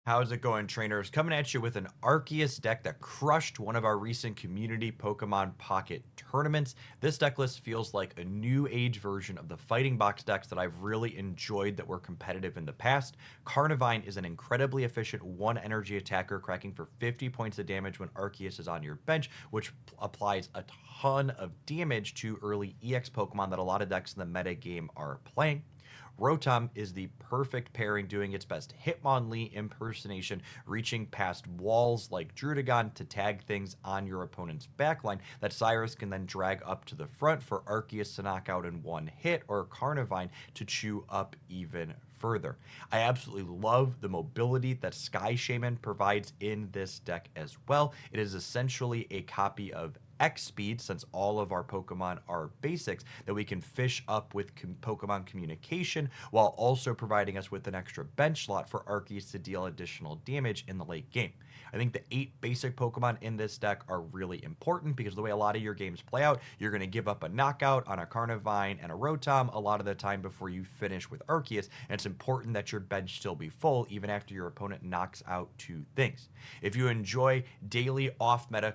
How's it going, trainers? Coming at you with an Arceus deck that crushed one of our recent community Pokemon Pocket tournaments. This deck list feels like a new age version of the fighting box decks that I've really enjoyed that were competitive in the past. Carnivine is an incredibly efficient 1 energy attacker, cracking for 50 points of damage when Arceus is on your bench, which applies a ton of damage to early EX Pokemon that a lot of decks in the meta game are playing. Rotom is the perfect pairing, doing its best Hitmonlee impersonation, reaching past walls like Druddigon to tag things on your opponent's backline that Cyrus can then drag up to the front for Arceus to knock out in one hit, or Carnivine to chew up even further. I absolutely love the mobility that Sky Shaman provides in this deck as well. It is essentially a copy of X speed, since all of our Pokemon are basics, that we can fish up with Pokemon communication while also providing us with an extra bench slot for Arceus to deal additional damage in the late game. I think the 8 basic Pokemon in this deck are really important because the way a lot of your games play out, you're going to give up a knockout on a Carnivine and a Rotom a lot of the time before you finish with Arceus, and it's important that your bench still be full even after your opponent knocks out 2 things. If you enjoy daily off-meta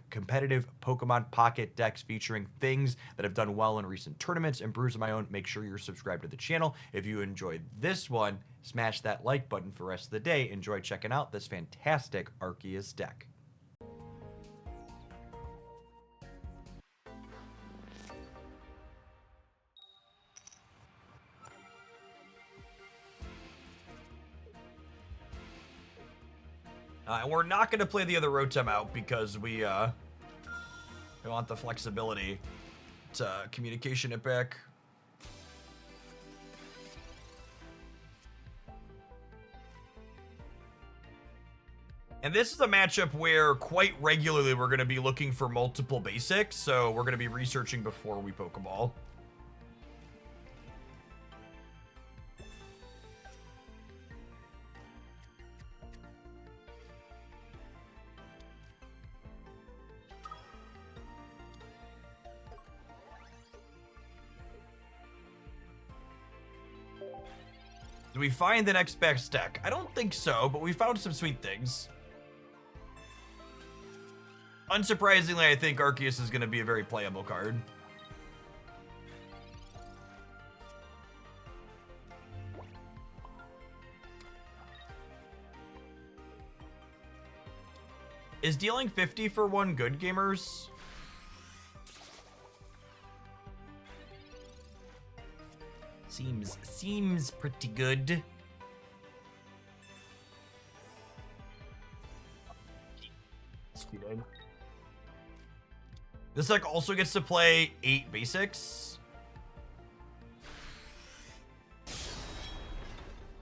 competitive Pokemon Pocket decks featuring things that have done well in recent tournaments and brews of my own, make sure you're subscribed to the channel. If you enjoyed this one, smash that like button for the rest of the day. Enjoy checking out this fantastic Arceus deck. We're not going to play the other Rotom out because we want the flexibility to communication it back. And this is a matchup where quite regularly we're going to be looking for multiple basics, so we're going to be researching before we Pokeball. Do we find the next best deck? I don't think so, but we found some sweet things. Unsurprisingly, I think Arceus is going to be a very playable card. Is dealing 50 for 1 good, gamers? Seems pretty good. This deck also gets to play 8 basics,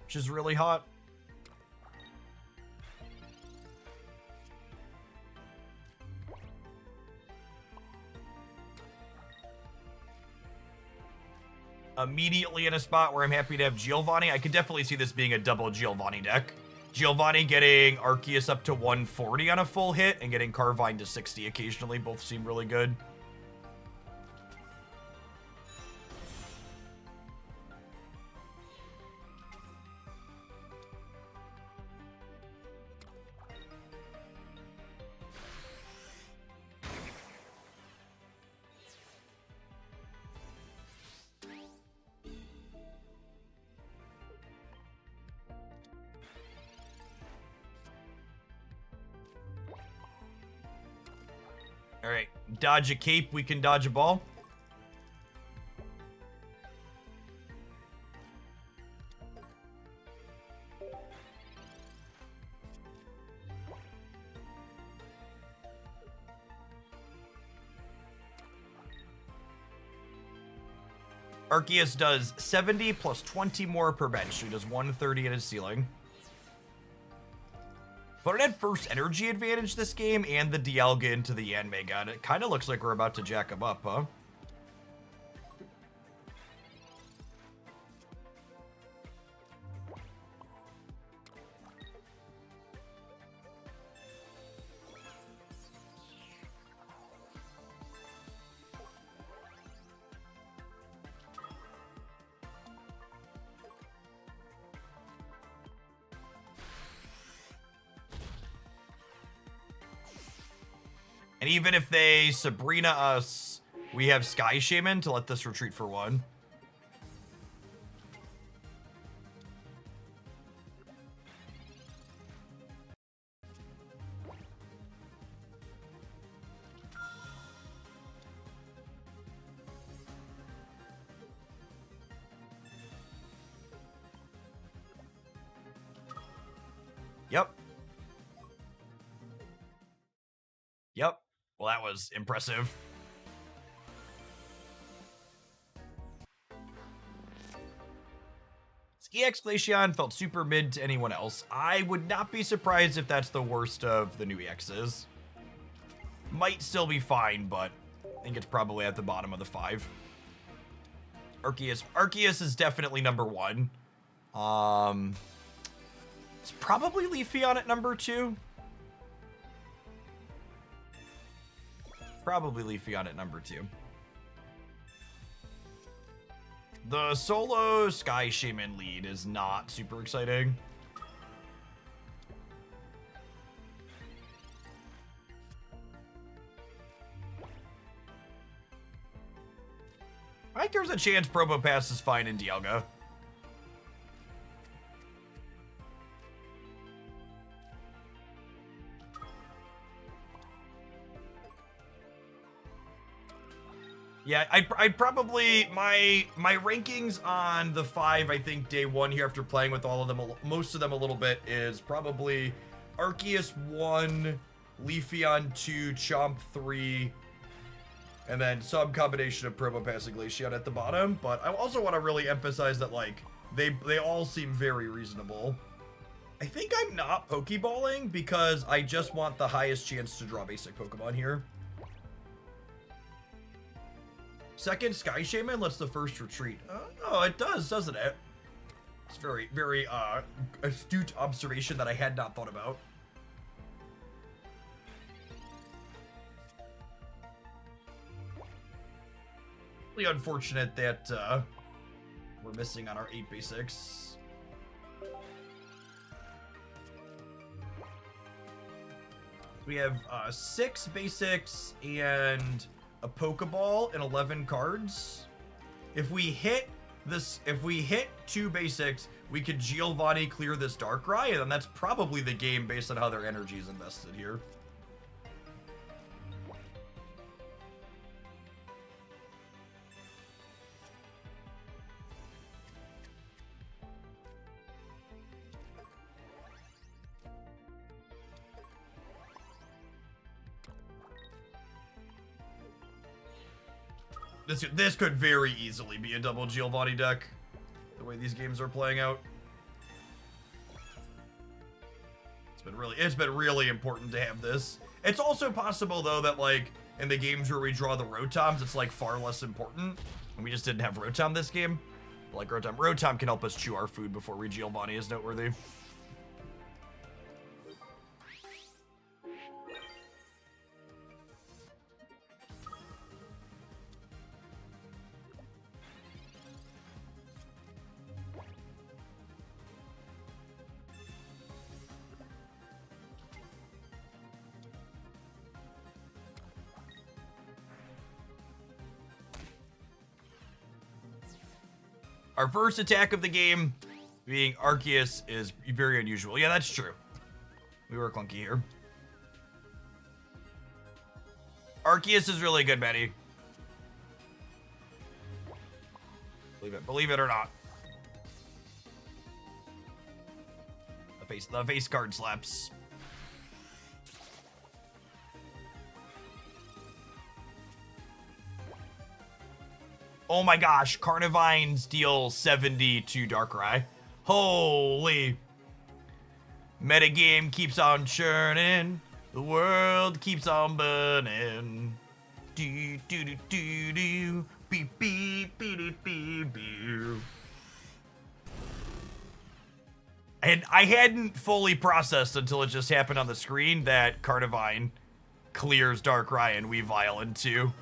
which is really hot. Immediately in a spot where I'm happy to have Giovanni. I could definitely see this being a double Giovanni deck. Giovanni getting Arceus up to 140 on a full hit and getting Carnivine to 60 occasionally. Both seem really good. All right, dodge a cape, we can dodge a ball. Arceus does 70 plus 20 more per bench, so he does 130 at his ceiling. But it had first energy advantage this game and the Dialga into the Yanmega, and it kind of looks like we're about to jack him up, huh? And even if they Sabrina us, we have Sky Shaman to let this retreat for 1. Yep. Yep. Well, that was impressive. EX Glaceon felt super mid to anyone else. I would not be surprised if that's the worst of the new EXs. Might still be fine, but I think it's probably at the bottom of the 5. Arceus. Arceus is definitely number 1. It's probably Leafeon at number 2. Probably Leafeon at number 2. The solo Sky Shaman lead is not super exciting. I think there's a chance Probopass is fine in Dialga. Yeah, I'd probably, my rankings on the 5, I think day 1 here after playing with all of them, most of them a little bit, is probably Arceus 1, Leafeon 2, Chomp 3, and then some combination of Probopass and Glaceon at the bottom. But I also want to really emphasize that, like, they all seem very reasonable. I think I'm not Pokeballing because I just want the highest chance to draw basic Pokemon here. Second Sky Shaman lets the first retreat. Oh, it does, doesn't it? It's very, very astute observation that I had not thought about. Really unfortunate that we're missing on our 8 basics. We have 6 basics and a Pokeball and 11 cards. If we hit 2 basics, we could Giovanni clear this Darkrai, and then that's probably the game based on how their energy is invested here. This could very easily be a double Giovanni deck, the way these games are playing out. It's been really important to have this. It's also possible though that, like, in the games where we draw the Rotoms, it's like far less important, and we just didn't have Rotom this game. But, like, Rotom can help us chew our food before we Giovanni is noteworthy. Our first attack of the game, being Arceus, is very unusual. Yeah, that's true. We were clunky here. Arceus is really good, Betty. Believe it or not. The face card slaps. Oh my gosh, Carnivines deal 70 to Darkrai. Holy. Metagame keeps on churning. The world keeps on burning. Do do do do do. Beep beep beep beep beep. And I hadn't fully processed until it just happened on the screen that Carnivine clears Darkrai and Weavile in 2.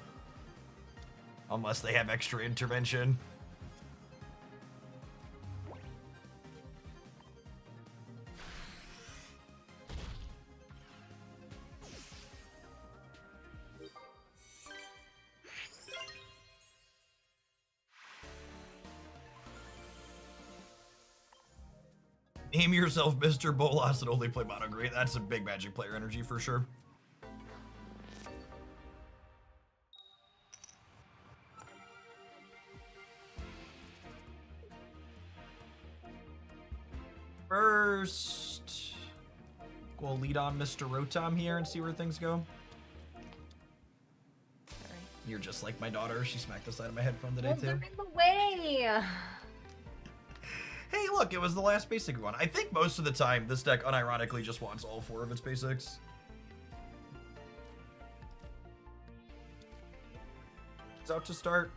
Unless they have extra intervention. Name yourself Mr. Bolas and only play mono green. That's a big Magic player energy for sure. First, we'll lead on Mr. Rotom here and see where things go. Sorry. You're just like my daughter. She smacked the side of my headphone today, too. They're in the way! Hey, look, it was the last basic one. I think most of the time, this deck unironically just wants all 4 of its basics. It's out to start.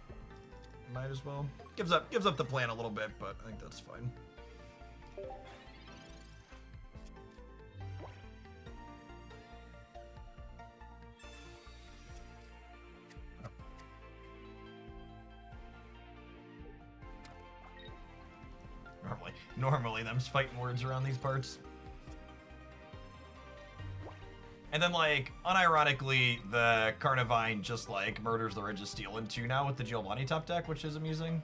Might as well. Gives up the plan a little bit, but I think that's fine. Normally, them's fighting words around these parts. And then, like, unironically, the Carnivine just, like, murders the Registeel in 2 now with the Giovanni top deck, which is amusing.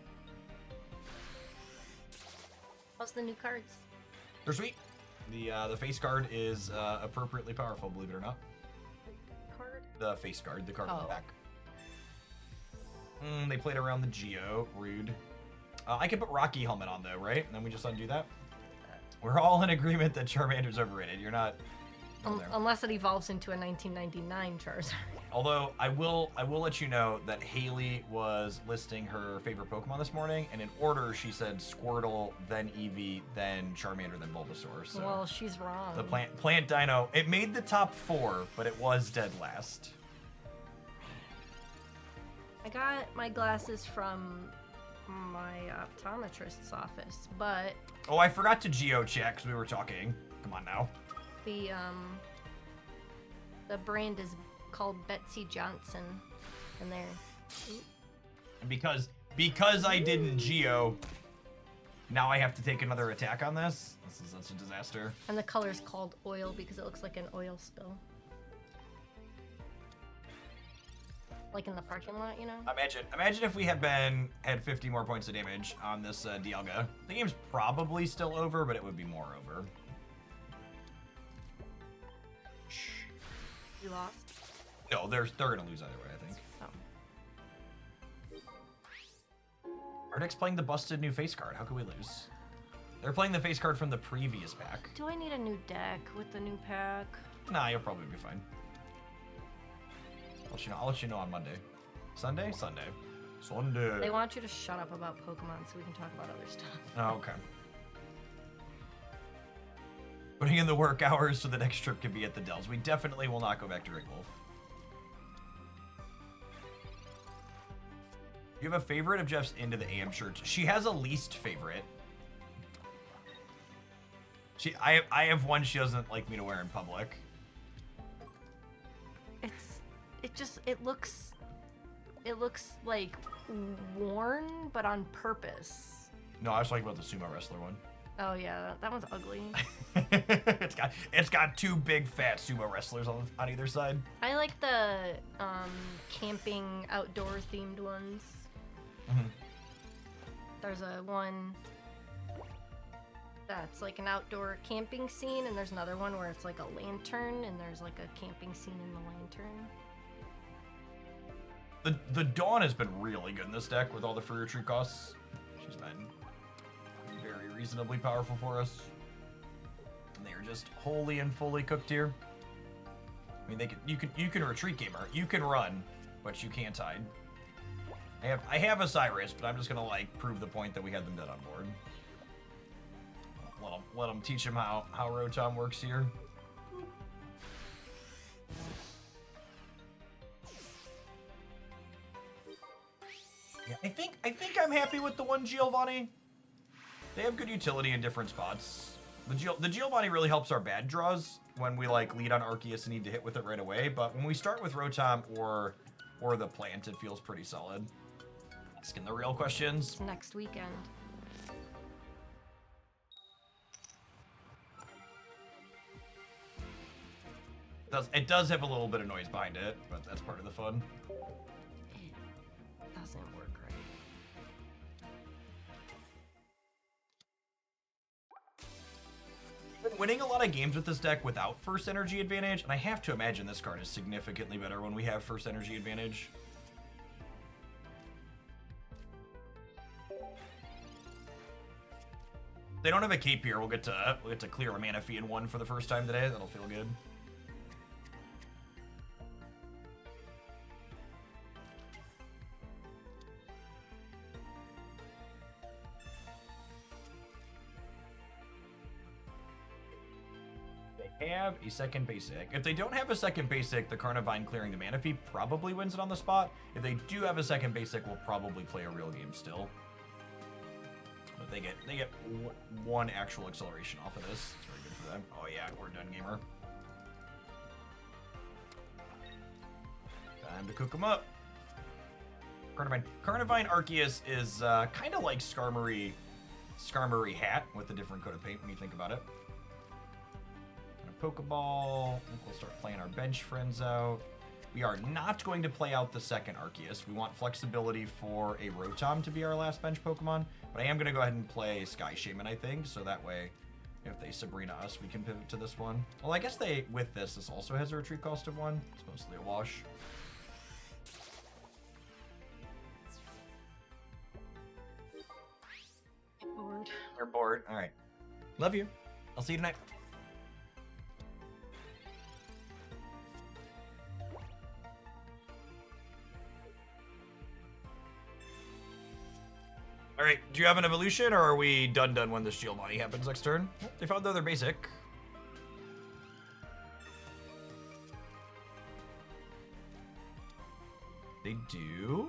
What's the new cards? They're sweet. The face card is appropriately powerful, believe it or not. Card? The face card, the card on the Oh. back. They played around the Geo. Rude. I can put Rocky Helmet on, though, right? And then we just undo that? We're all in agreement that Charmander's overrated. You're not... Unless it evolves into a 1999 Charizard. Although, I will let you know that Haley was listing her favorite Pokemon this morning, and in order, she said Squirtle, then Eevee, then Charmander, then Bulbasaur. So Well, she's wrong. the plant dino, it made the top 4, but it was dead last. I got my glasses from my optometrist's office, but Oh, I forgot to geo-check because we were talking. Come on now. the brand is called Betsy Johnson, and they're And because I didn't geo, now I have to take another attack on this. This is such a disaster. and the color's called oil because it looks like an oil spill. Like in the parking lot, you know? Imagine if we had had 50 more points of damage on this Dialga. The game's probably still over, but it would be more over. Shh. You lost? No, they're gonna lose either way, I think. Oh. Ardek's playing the busted new face card. How could we lose? They're playing the face card from the previous pack. Do I need a new deck with the new pack? Nah, you'll probably be fine. I'll let you know on Monday. Sunday? Sunday. They want you to shut up about Pokemon so we can talk about other stuff. Oh, okay. Putting in the work hours so the next trip can be at the Dells. We definitely will not go back to Rick Wolf. You have a favorite of Jeff's Into the AM shirt? She has a least favorite. I have one she doesn't like me to wear in public. It looks like worn, but on purpose. No, I was talking about the sumo wrestler one. Oh yeah, that one's ugly. it's got 2 big fat sumo wrestlers on either side. I like the camping outdoor themed ones. Mm-hmm. There's a one that's like an outdoor camping scene, and there's another one where it's like a lantern and there's like a camping scene in the lantern. The Dawn has been really good in this deck with all the free retreat costs. She's been very reasonably powerful for us. And they are just wholly and fully cooked here. I mean, you can retreat gamer, you can run, but you can't hide. I have a Cyrus, but I'm just gonna like prove the point that we had them dead on board. Let them teach him how Rotom works here. Yeah, I think I'm happy with the one Giovanni. They have good utility in different spots. The Giovanni really helps our bad draws when we like lead on Arceus and need to hit with it right away. But when we start with Rotom or the plant, it feels pretty solid. Asking the real questions. It's next weekend. It does have a little bit of noise behind it, but that's part of the fun. It doesn't work right. winning a lot of games with this deck without first energy advantage, and I have to imagine this card is significantly better when we have first energy advantage. They don't have a cape here. We'll get to clear a mana fee in one for the first time today. That'll feel good. Have a second basic. If they don't have a second basic, the Carnivine clearing the mana fee probably wins it on the spot. If they do have a second basic, we'll probably play a real game still. But they get one actual acceleration off of this. It's very good for them. Oh yeah, we're done, gamer. Time to cook them up. Carnivine Arceus is kind of like Skarmory Hat with a different coat of paint when you think about it. Pokeball. I think we'll start playing our bench friends out. We are not going to play out the second Arceus. We want flexibility for a Rotom to be our last bench Pokemon, but I am going to go ahead and play Sky Shaman, I think, so that way if they Sabrina us, we can pivot to this one. Well, I guess with this also has a retreat cost of 1. It's mostly a wash. Bored. They're bored. All right. Love you. I'll see you tonight. All right, do you have an evolution, or are we done when this Giovanni happens next turn? They found the other basic. They do.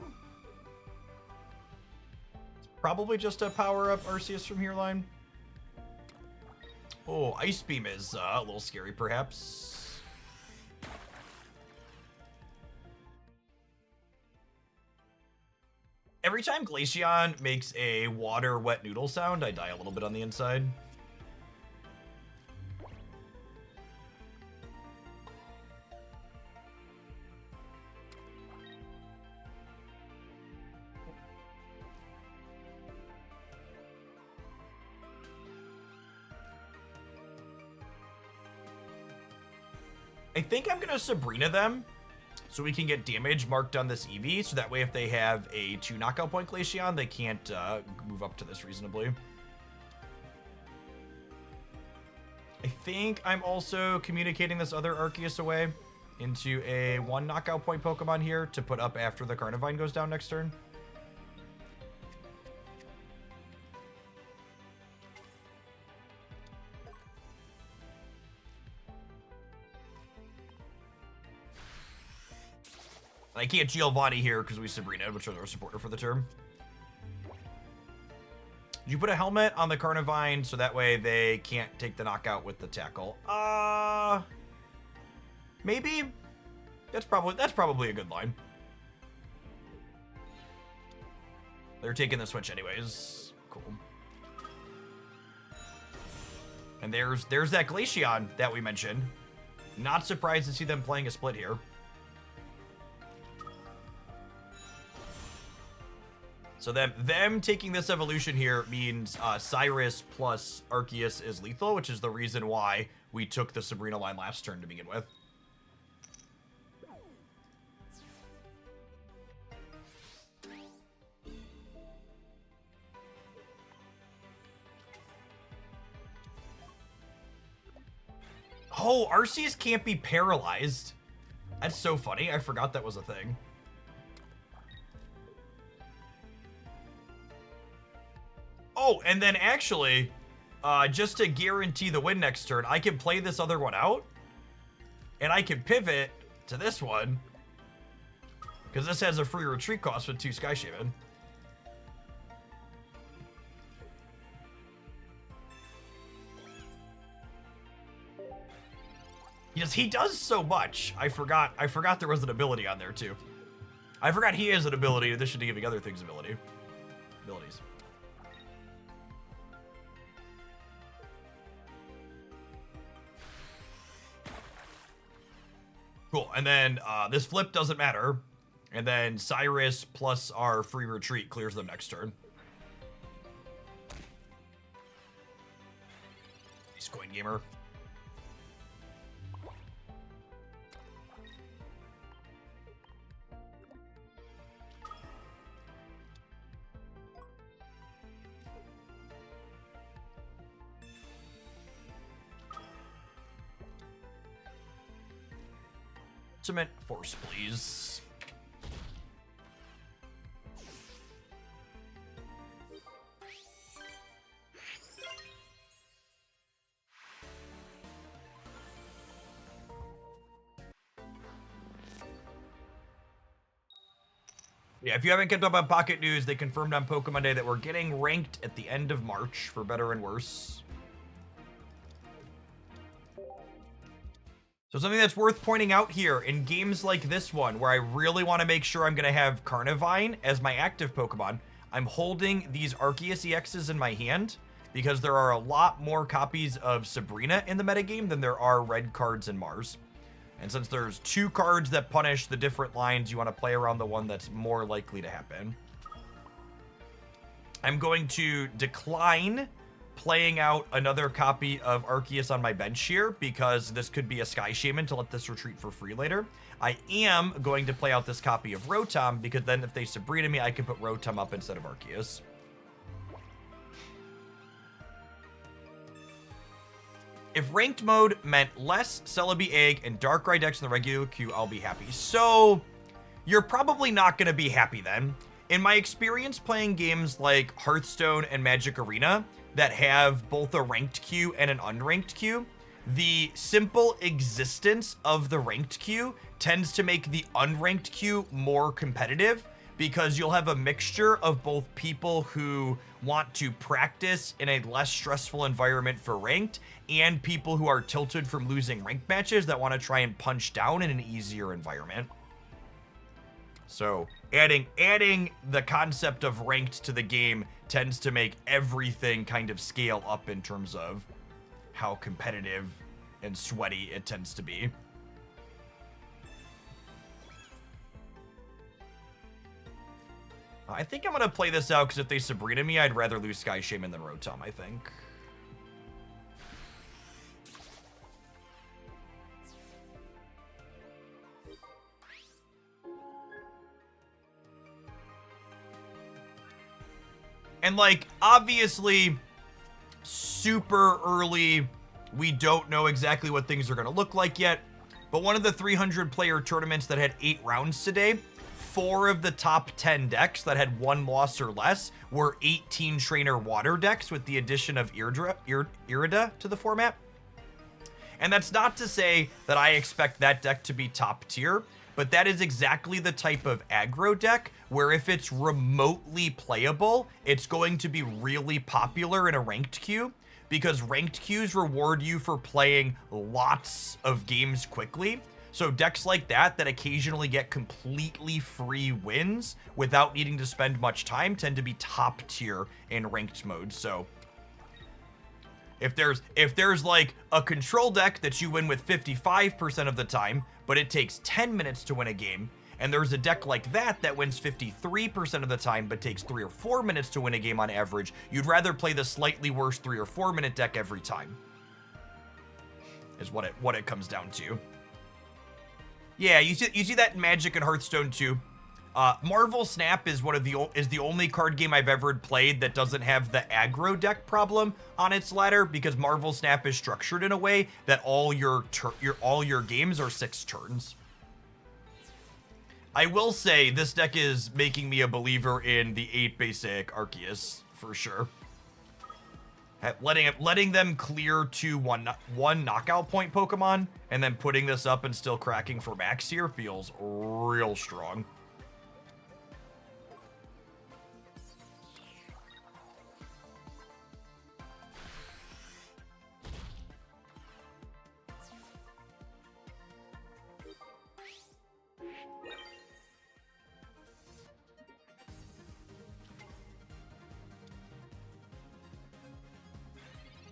It's probably just a power up Arceus from here line. Oh, Ice Beam is a little scary, perhaps. Every time Glaceon makes a water wet noodle sound, I die a little bit on the inside. I think I'm gonna Sabrina them, so we can get damage marked on this Eevee, so that way if they have a 2 knockout point Glaceon, they can't move up to this reasonably. I think I'm also communicating this other Arceus away into a 1 knockout point Pokemon here to put up after the Carnivine goes down next turn. I can't Giovanni here because we Sabrina, which are our supporter for the turn. You put a helmet on the Carnivine so that way they can't take the knockout with the tackle. Maybe. That's probably a good line. They're taking the switch anyways. Cool. And there's that Glaceon that we mentioned. Not surprised to see them playing a split here. So them taking this evolution here means Cyrus plus Arceus is lethal, which is the reason why we took the Sabrina line last turn to begin with. Oh, Arceus can't be paralyzed. That's so funny. I forgot that was a thing. Oh, and then actually, just to guarantee the win next turn, I can play this other one out, and I can pivot to this one, because this has a free retreat cost with 2 Sky Shaman. Yes, he does so much. I forgot there was an ability on there too. I forgot he has an ability in addition to giving other things abilities. Cool, and then this flip doesn't matter. And then Cyrus plus our free retreat clears them next turn. Nice coin, gamer. ultimate force, please. Yeah, if you haven't kept up on Pocket News, they confirmed on Pokemon Day that we're getting ranked at the end of March, for better and worse. So something that's worth pointing out here, in games like this one, where I really want to make sure I'm going to have Carnivine as my active Pokemon, I'm holding these Arceus EXs in my hand, because there are a lot more copies of Sabrina in the metagame than there are red cards in Mars. And since there's 2 cards that punish the different lines, you want to play around the one that's more likely to happen. I'm going to decline playing out another copy of Arceus on my bench here, because this could be a Sky Shaman to let this retreat for free later. I am going to play out this copy of Rotom, because then if they Sabrina me, I can put Rotom up instead of Arceus. If ranked mode meant less Celebi Egg and Darkrai decks in the regular queue, I'll be happy. So, you're probably not going to be happy then. In my experience playing games like Hearthstone and Magic Arena that have both a ranked queue and an unranked queue, the simple existence of the ranked queue tends to make the unranked queue more competitive, because you'll have a mixture of both people who want to practice in a less stressful environment for ranked, and people who are tilted from losing ranked matches that want to try and punch down in an easier environment. So adding the concept of ranked to the game tends to make everything kind of scale up in terms of how competitive and sweaty it tends to be. I think I'm going to play this out, because if they Sabrina me, I'd rather lose Sky Shaman than Rotom, I think. And, like, obviously, super early, we don't know exactly what things are going to look like yet, but one of the 300-player tournaments that had 8 rounds today, 4 of the top 10 decks that had 1 loss or less were 18 trainer water decks, with the addition of Irida to the format. And that's not to say that I expect that deck to be top tier, but that is exactly the type of aggro deck where if it's remotely playable, it's going to be really popular in a ranked queue, because ranked queues reward you for playing lots of games quickly. So decks like that occasionally get completely free wins without needing to spend much time tend to be top tier in ranked mode. So if there's like a control deck that you win with 55% of the time, but it takes 10 minutes to win a game, and there's a deck like that wins 53% of the time but takes 3 or 4 minutes to win a game on average, you'd rather play the slightly worse 3 or 4 minute deck every time. Is what it comes down to. Yeah, you see that in Magic and Hearthstone too. Marvel Snap is the only card game I've ever played that doesn't have the aggro deck problem on its ladder, because Marvel Snap is structured in a way that all your games are 6 turns. I will say this deck is making me a believer in the 8 basic Arceus for sure. Letting them clear to one knockout point Pokemon and then putting this up and still cracking for max here feels real strong.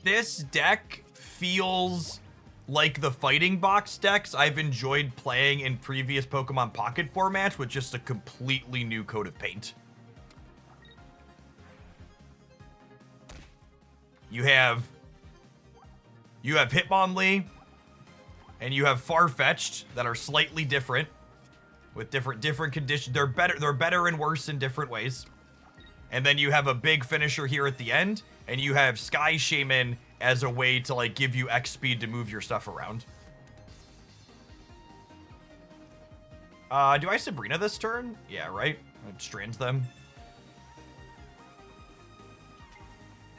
This deck feels like the fighting box decks I've enjoyed playing in previous Pokemon Pocket formats, with just a completely new coat of paint. You have Hitmonlee and you have Farfetch'd that are slightly different, with different conditions. They're better and worse in different ways. And then you have a big finisher here at the end, and you have Sky Shaman as a way to like give you X speed to move your stuff around. Do I Sabrina this turn? Yeah, right? It strands them.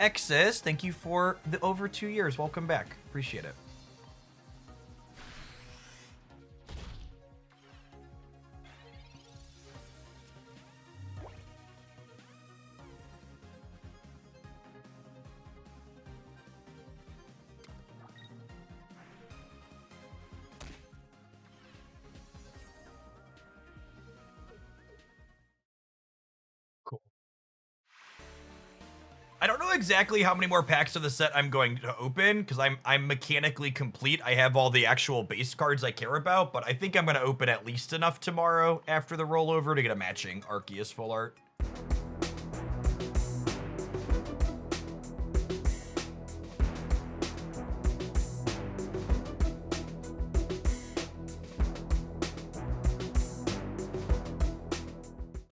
Exis, thank you for the over 2 years. Welcome back. Appreciate it. Cool. I don't know exactly how many more packs of the set I'm going to open because I'm mechanically complete. I have all the actual base cards I care about, but I think I'm going to open at least enough tomorrow after the rollover to get a matching Arceus full art.